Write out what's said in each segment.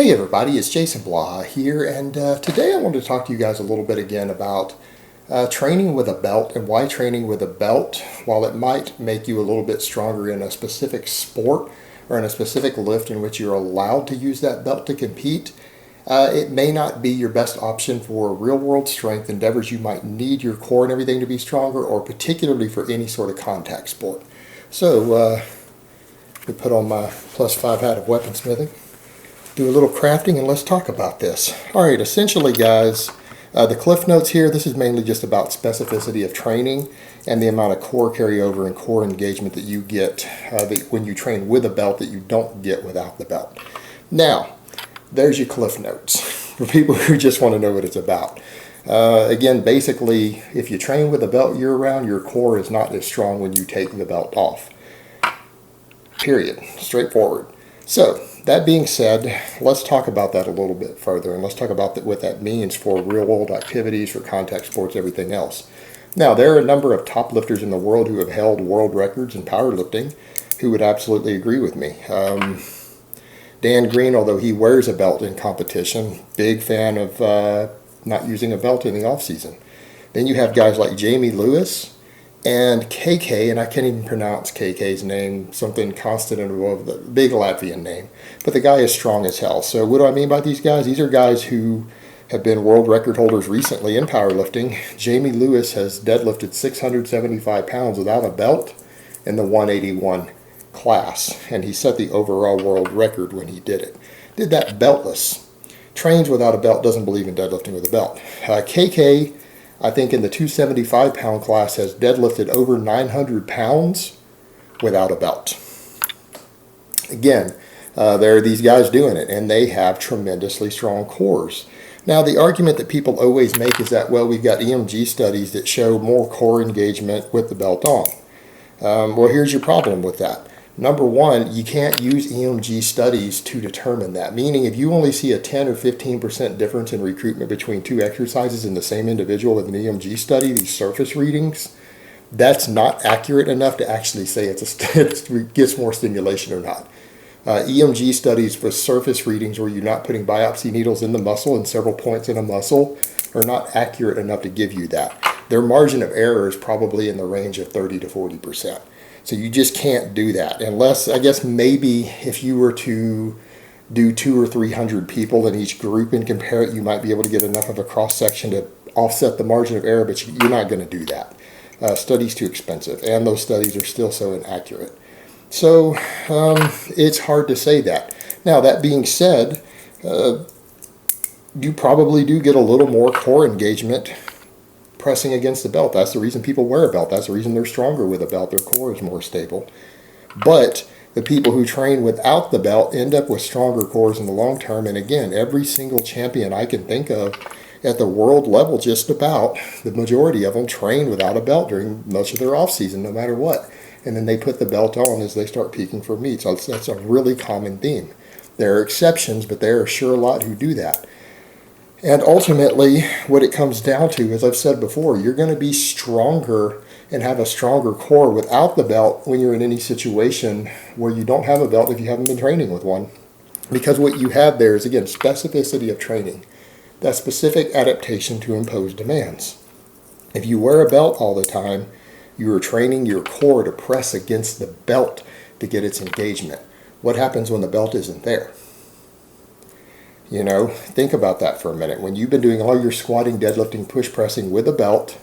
Hey everybody, it's Jason Blaha here, and today I wanted to talk to you guys a little bit again about training with a belt and why training with a belt, while it might make you a little bit stronger in a specific sport or in a specific lift in which you're allowed to use that belt to compete, it may not be your best option for real world strength endeavors. You might need your core and everything to be stronger, or particularly for any sort of contact sport. So, we put on my +5 hat of weaponsmithing, do a little crafting, and let's talk about this. All right, essentially guys, the cliff notes here, this is mainly just about specificity of training and the amount of core carryover and core engagement that you get when you train with a belt that you don't get without the belt. Now, there's your cliff notes for people who just want to know what it's about. Again, basically, if you train with a belt year-round, your core is not as strong when you take the belt off. Period. Straightforward. So, that being said, let's talk about that a little bit further, and let's talk about what that means for real-world activities, for contact sports, everything else. Now, there are a number of top lifters in the world who have held world records in powerlifting who would absolutely agree with me. Dan Green, although he wears a belt in competition, big fan of not using a belt in the off-season. Then you have guys like Jamie Lewis and KK, and I can't even pronounce KK's name, something constant and above, the big Latvian name. But the guy is strong as hell. So what do I mean by these guys? These are guys who have been world record holders recently in powerlifting. Jamie Lewis has deadlifted 675 pounds without a belt in the 181 class, and he set the overall world record when he did it. Did that beltless. Trains without a belt, doesn't believe in deadlifting with a belt. KK, I think in the 275 pound class, has deadlifted over 900 pounds without a belt. Again, there are these guys doing it, and they have tremendously strong cores. Now, the argument that people always make is that, well, we've got EMG studies that show more core engagement with the belt on. Well, here's your problem with that. Number one, you can't use EMG studies to determine that. Meaning, if you only see a 10 or 15% difference in recruitment between two exercises in the same individual with an EMG study, these surface readings, that's not accurate enough to actually say it gets more stimulation or not. EMG studies for surface readings where you're not putting biopsy needles in the muscle in several points in a muscle are not accurate enough to give you that. Their margin of error is probably in the range of 30 to 40%. So you just can't do that unless, I guess maybe if you were to do 200 or 300 people in each group and compare it, you might be able to get enough of a cross section to offset the margin of error, but you're not going to do that. Studies too expensive, and those studies are still so inaccurate. So it's hard to say that. Now, that being said, you probably do get a little more core engagement pressing against the belt. That's the reason people wear a belt. That's the reason they're stronger with a belt. Their core is more stable. But the people who train without the belt end up with stronger cores in the long term. And again, every single champion I can think of at the world level, just about, the majority of them train without a belt during most of their off season, no matter what. And then they put the belt on as they start peaking for meets. So that's a really common theme. There are exceptions, but there are sure a lot who do that. And ultimately, what it comes down to, as I've said before, you're going to be stronger and have a stronger core without the belt when you're in any situation where you don't have a belt if you haven't been training with one. Because what you have there is, again, specificity of training. That specific adaptation to impose demands. If you wear a belt all the time, you are training your core to press against the belt to get its engagement. What happens when the belt isn't there? You know, think about that for a minute. When you've been doing all your squatting, deadlifting, push pressing with a belt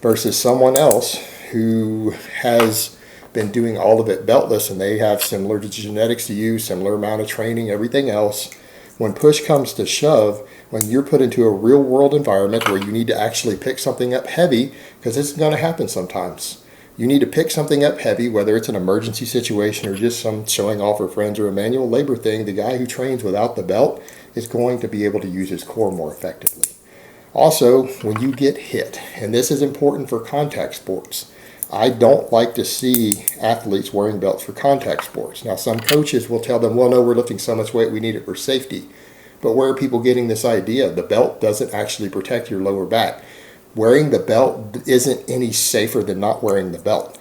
versus someone else who has been doing all of it beltless, and they have similar genetics to you, similar amount of training, everything else, when push comes to shove, when you're put into a real world environment where you need to actually pick something up heavy, because this is going to happen sometimes. You need to pick something up heavy, whether it's an emergency situation or just some showing off for friends or a manual labor thing. The guy who trains without the belt is going to be able to use his core more effectively. Also, when you get hit, and this is important for contact sports, I don't like to see athletes wearing belts for contact sports. Now, some coaches will tell them, well, no, we're lifting so much weight, we need it for safety. But where are people getting this idea? The belt doesn't actually protect your lower back. Wearing the belt isn't any safer than not wearing the belt.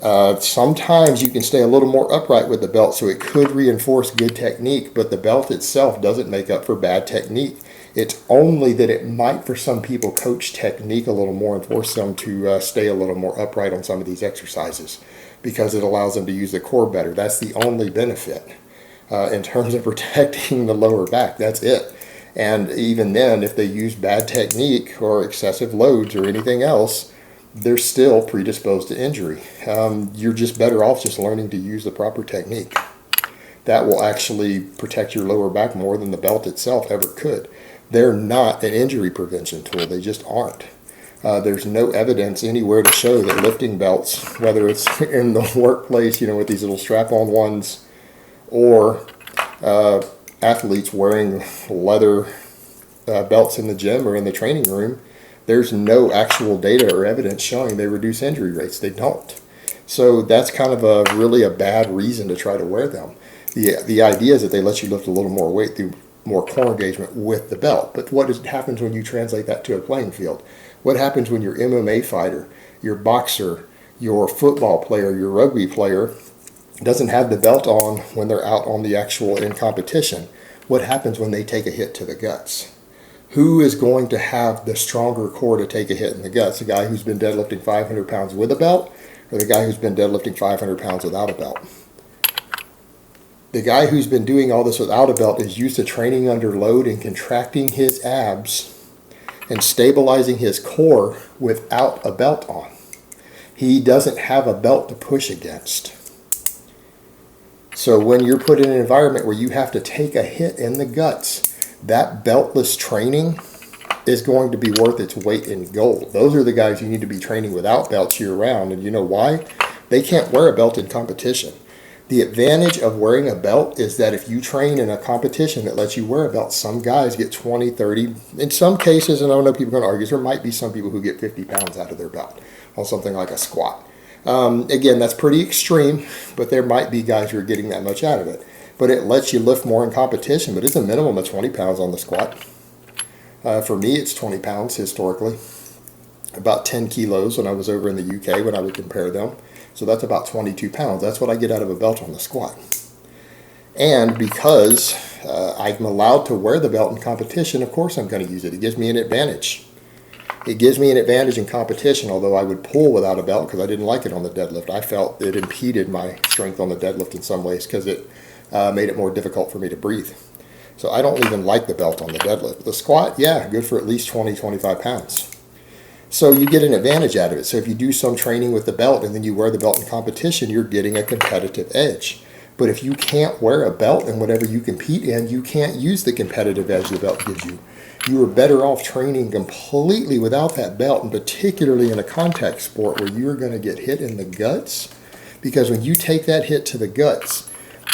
Sometimes you can stay a little more upright with the belt, so it could reinforce good technique, but the belt itself doesn't make up for bad technique. It's only that it might, for some people, coach technique a little more and force them to stay a little more upright on some of these exercises because it allows them to use the core better. That's the only benefit in terms of protecting the lower back. That's it. And even then, if they use bad technique or excessive loads or anything else, they're still predisposed to injury. You're just better off just learning to use the proper technique. That will actually protect your lower back more than the belt itself ever could. They're not an injury prevention tool. They just aren't. There's no evidence anywhere to show that lifting belts, whether it's in the workplace, with these little strap-on ones, or athletes wearing leather belts in the gym or in the training room, there's no actual data or evidence showing they reduce injury rates. They don't. So that's kind of really a bad reason to try to wear them. The idea is that they let you lift a little more weight through more core engagement with the belt. But what happens when you translate that to a playing field? What happens when your MMA fighter, your boxer, your football player, your rugby player doesn't have the belt on when they're out on the actual in competition? What happens when they take a hit to the guts? Who is going to have the stronger core to take a hit in the guts? The guy who's been deadlifting 500 pounds with a belt, or the guy who's been deadlifting 500 pounds without a belt? The guy who's been doing all this without a belt is used to training under load and contracting his abs and stabilizing his core without a belt on. He doesn't have a belt to push against. So when you're put in an environment where you have to take a hit in the guts, that beltless training is going to be worth its weight in gold. Those are the guys you need to be training without belts year round. And you know why? They can't wear a belt in competition. The advantage of wearing a belt is that if you train in a competition that lets you wear a belt, some guys get 20, 30, in some cases, and I know people are going to argue, there might be some people who get 50 pounds out of their belt on something like a squat. Again, that's pretty extreme, but there might be guys who are getting that much out of it. But it lets you lift more in competition, but it's a minimum of 20 pounds on the squat. For me, it's 20 pounds historically. About 10 kilos when I was over in the UK when I would compare them. So that's about 22 pounds. That's what I get out of a belt on the squat. And because I'm allowed to wear the belt in competition, of course I'm going to use it. It gives me an advantage. It gives me an advantage in competition, although I would pull without a belt because I didn't like it on the deadlift. I felt it impeded my strength on the deadlift in some ways because it made it more difficult for me to breathe. So I don't even like the belt on the deadlift. The squat, yeah, good for at least 20, 25 pounds. So you get an advantage out of it. So if you do some training with the belt and then you wear the belt in competition, you're getting a competitive edge. But if you can't wear a belt in whatever you compete in, you can't use the competitive edge the belt gives you. You are better off training completely without that belt, and particularly in a contact sport where you're going to get hit in the guts. Because when you take that hit to the guts,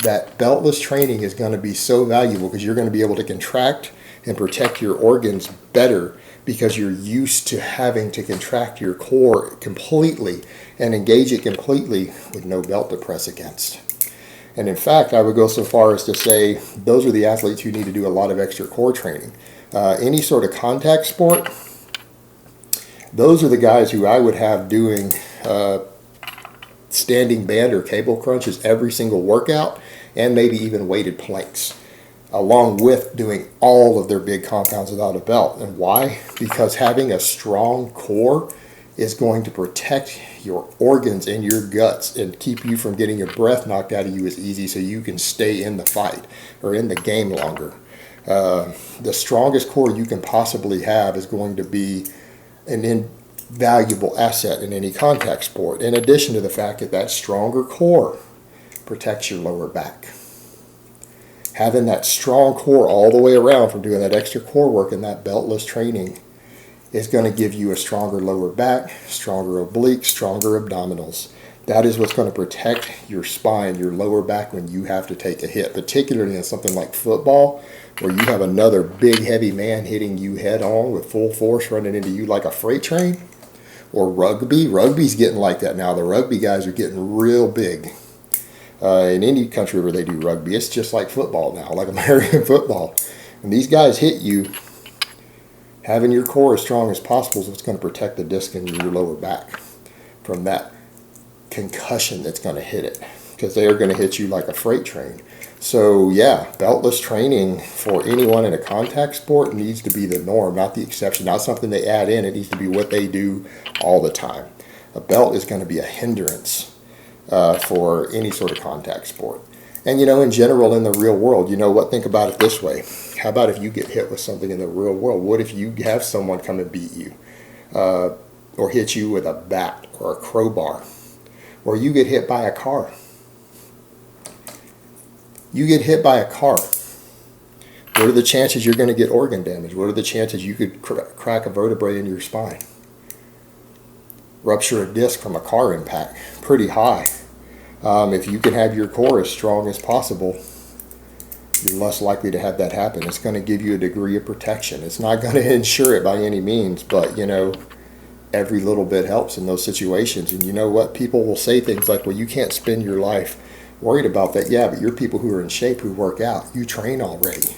that beltless training is going to be so valuable because you're going to be able to contract and protect your organs better because you're used to having to contract your core completely and engage it completely with no belt to press against. And in fact, I would go so far as to say those are the athletes who need to do a lot of extra core training. Any sort of contact sport, those are the guys who I would have doing standing band or cable crunches every single workout, and maybe even weighted planks, along with doing all of their big compounds without a belt. And why? Because having a strong core is going to protect your organs and your guts and keep you from getting your breath knocked out of you as easy so you can stay in the fight or in the game longer. The strongest core you can possibly have is going to be an invaluable asset in any contact sport, in addition to the fact that that stronger core protects your lower back. Having that strong core all the way around from doing that extra core work and that beltless training is going to give you a stronger lower back, stronger obliques, stronger abdominals. That is what's going to protect your spine, your lower back when you have to take a hit, particularly in something like football, where you have another big heavy man hitting you head on with full force running into you like a freight train. Or rugby. Rugby's getting like that now. The rugby guys are getting real big. In any country where they do rugby, it's just like football now, like American football. When these guys hit you, having your core as strong as possible is what's going to protect the disc in your lower back from that concussion that's going to hit it, because they are going to hit you like a freight train. So yeah, beltless training for anyone in a contact sport needs to be the norm, not the exception, not something they add in. It needs to be what they do all the time. A belt is going to be a hindrance for any sort of contact sport. And in general, in the real world, you know what, think about it this way. How about if you get hit with something in the real world? What if you have someone come and beat you or hit you with a bat or a crowbar, or you get hit by a car? You get hit by a car. What are the chances you're going to get organ damage? What are the chances you could crack a vertebrae in your spine? Rupture a disc from a car impact? Pretty high. If you can have your core as strong as possible, you're less likely to have that happen. It's going to give you a degree of protection. It's not going to ensure it by any means, but every little bit helps in those situations. And you know what? People will say things like, well, you can't spend your life worried about that. Yeah, but you're people who are in shape, who work out. You train already.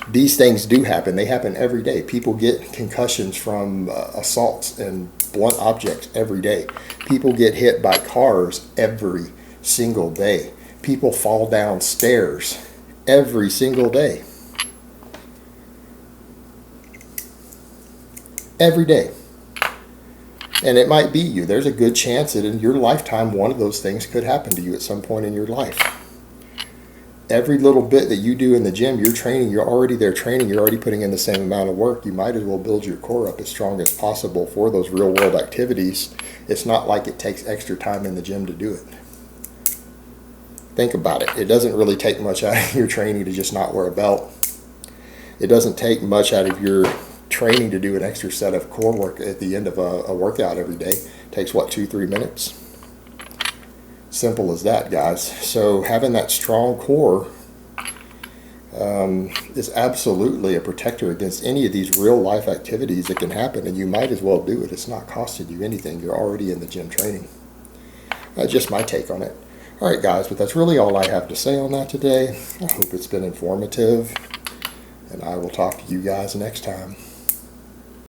These things do happen. They happen every day. People get concussions from assaults and blunt objects every day. People get hit by cars every single day. People fall down stairs every single day. Every day. And it might be you. There's a good chance that in your lifetime, one of those things could happen to you at some point in your life. Every little bit that you do in the gym, you're training, you're already there training, you're already putting in the same amount of work. You might as well build your core up as strong as possible for those real world activities. It's not like it takes extra time in the gym to do it. Think about it. It doesn't really take much out of your training to just not wear a belt. It doesn't take much out of your training to do an extra set of core work at the end of a workout every day. It takes what, 2-3 minutes? Simple as that, guys. So having that strong core is absolutely a protector against any of these real life activities that can happen, and you might as well do it. It's not costing you anything. You're already in the gym training. Just my take on it. All right, guys, but that's really all I have to say on that today. I hope it's been informative, and I will talk to you guys next time.